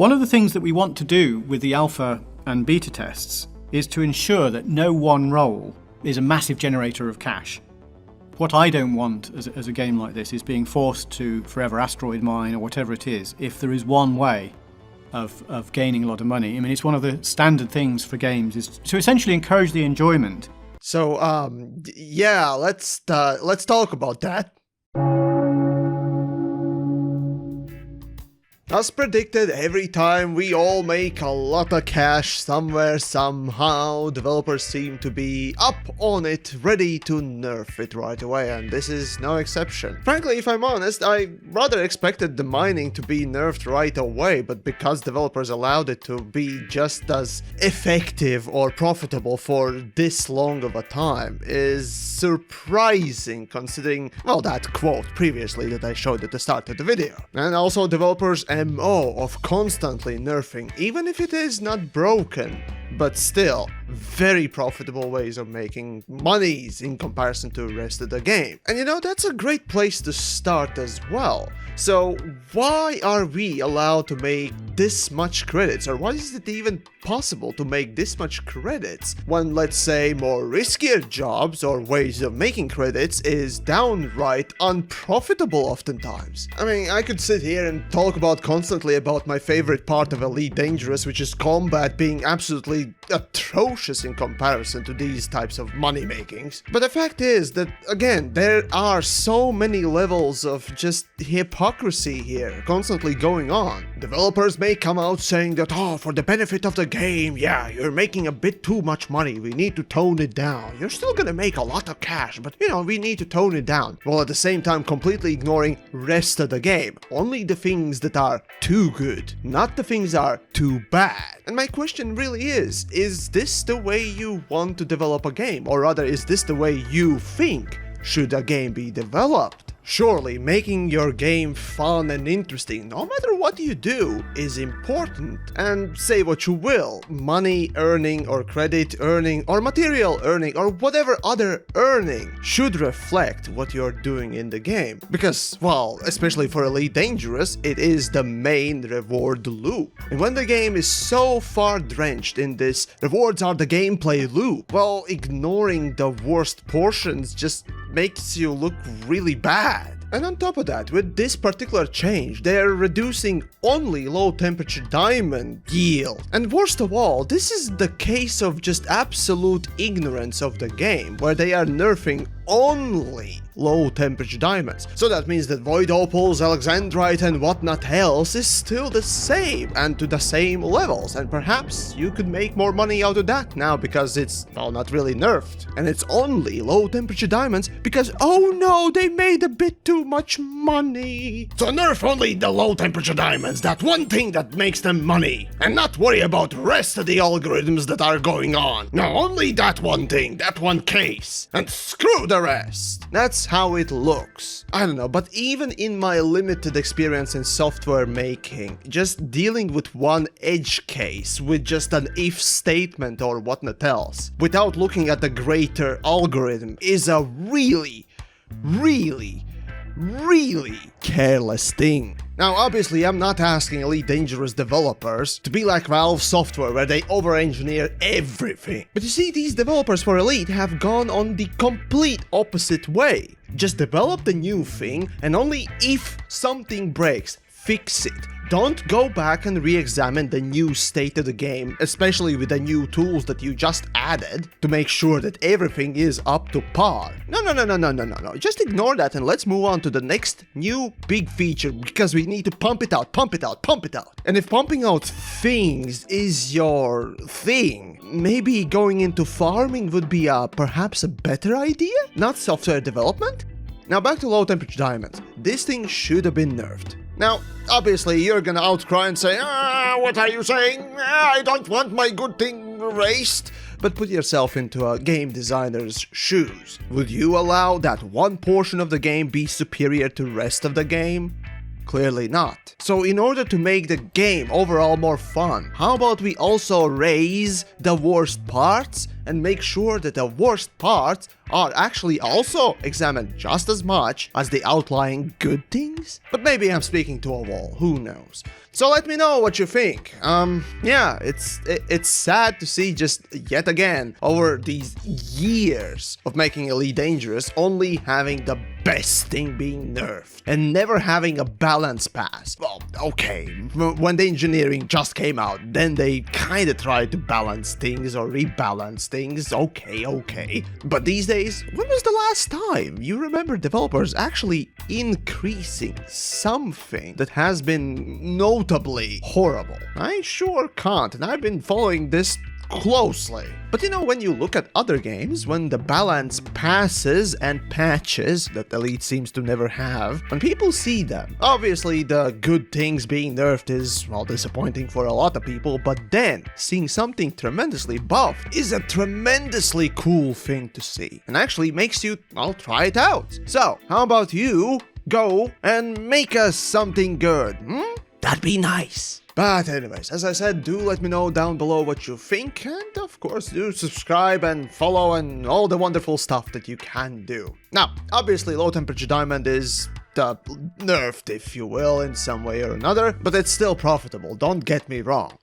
One of the things that we want to do with the alpha and beta tests is to ensure that no one role is a massive generator of cash. What I don't want as a game like this is being forced to forever asteroid mine or whatever it is, if there is one way of gaining a lot of money. I mean, it's one of the standard things for games is to essentially encourage the enjoyment. So, yeah, let's talk about that. As predicted, every time we all make a lot of cash somewhere, somehow, developers seem to be up on it, ready to nerf it right away, and this is no exception. Frankly, if I'm honest, I rather expected the mining to be nerfed right away, but because developers allowed it to be just as effective or profitable for this long of a time is surprising, considering, well, that quote previously that I showed at the start of the video. And also developers' MO of constantly nerfing, even if it is not broken, but still very profitable ways of making monies in comparison to the rest of the game. And you know, that's a great place to start as well. So why are we allowed to make this much credits, or why is it even possible to make this much credits when, let's say, more riskier jobs or ways of making credits is downright unprofitable oftentimes? I mean, I could sit here and talk constantly about my favorite part of Elite Dangerous, which is combat being absolutely atrocious in comparison to these types of money makings. But the fact is that, again, there are so many levels of just hypocrisy here constantly going on. Developers may come out saying that, oh, for the benefit of the game, yeah, you're making a bit too much money, we need to tone it down. You're still gonna make a lot of cash, but you know, we need to tone it down. While at the same time completely ignoring rest of the game. Only the things that are too good, not the things that are too bad. And my question really is this the way you want to develop a game? Or rather, is this the way you think should a game be developed? Surely, making your game fun and interesting, no matter what you do, is important. And say what you will, money earning or credit earning or material earning or whatever other earning should reflect what you're doing in the game. Because, well, especially for Elite Dangerous, it is the main reward loop. And when the game is so far drenched in this rewards are the gameplay loop, well, ignoring the worst portions just makes you look really bad. And on top of that, with this particular change, they are reducing only low temperature diamond yield. And worst of all, this is the case of just absolute ignorance of the game, where they are nerfing only low temperature diamonds. So that means that void opals, alexandrite and whatnot else is still the same and to the same levels, and perhaps you could make more money out of that now because it's, well, not really nerfed. And it's only low temperature diamonds because, oh no, they made a bit too much money. So nerf only the low temperature diamonds, that one thing that makes them money, and not worry about the rest of the algorithms that are going on. No, only that one thing, that one case, and screw the rest. That's how it looks. I don't know, but even in my limited experience in software making, just dealing with one edge case with just an if statement or whatnot else, without looking at the greater algorithm, is a really careless thing. Now, obviously, I'm not asking Elite Dangerous developers to be like Valve Software, where they over-engineer everything. But you see, these developers for Elite have gone on the complete opposite way. Just develop the new thing, and only if something breaks, fix it. Don't go back and re-examine the new state of the game, especially with the new tools that you just added, to make sure that everything is up to par. No. Just ignore that and let's move on to the next new big feature, because we need to pump it out. And if pumping out things is your thing, maybe going into farming would be perhaps a better idea? Not software development? Now back to low temperature diamonds. This thing should have been nerfed. Now, obviously, you're gonna outcry and say, what are you saying? I don't want my good thing erased. But put yourself into a game designer's shoes. Would you allow that one portion of the game be superior to the rest of the game? Clearly not. So in order to make the game overall more fun, how about we also raise the worst parts and make sure that the worst parts are actually also examined just as much as the outlying good things? But maybe I'm speaking to a wall, who knows. So let me know what you think. Yeah, it's sad to see just yet again, over these years of making Elite dangerous, only having the best thing being nerfed and never having a balance pass. Well, okay, when the engineering just came out, then they kinda tried to balance things or rebalance things, okay. But these days, when was the last time you remember developers actually increasing something that has been notably horrible? I sure can't, and I've been following this closely. But you know, when you look at other games, when the balance passes and patches that Elite seems to never have, when people see them, obviously the good things being nerfed is, well, disappointing for a lot of people, but then seeing something tremendously buffed is a tremendously cool thing to see, and actually makes you, well, try it out. So, how about you go and make us something good, That'd be nice. But anyways, as I said, do let me know down below what you think, and of course do subscribe and follow and all the wonderful stuff that you can do. Now, obviously low temperature diamond is nerfed, if you will, in some way or another, but it's still profitable, don't get me wrong.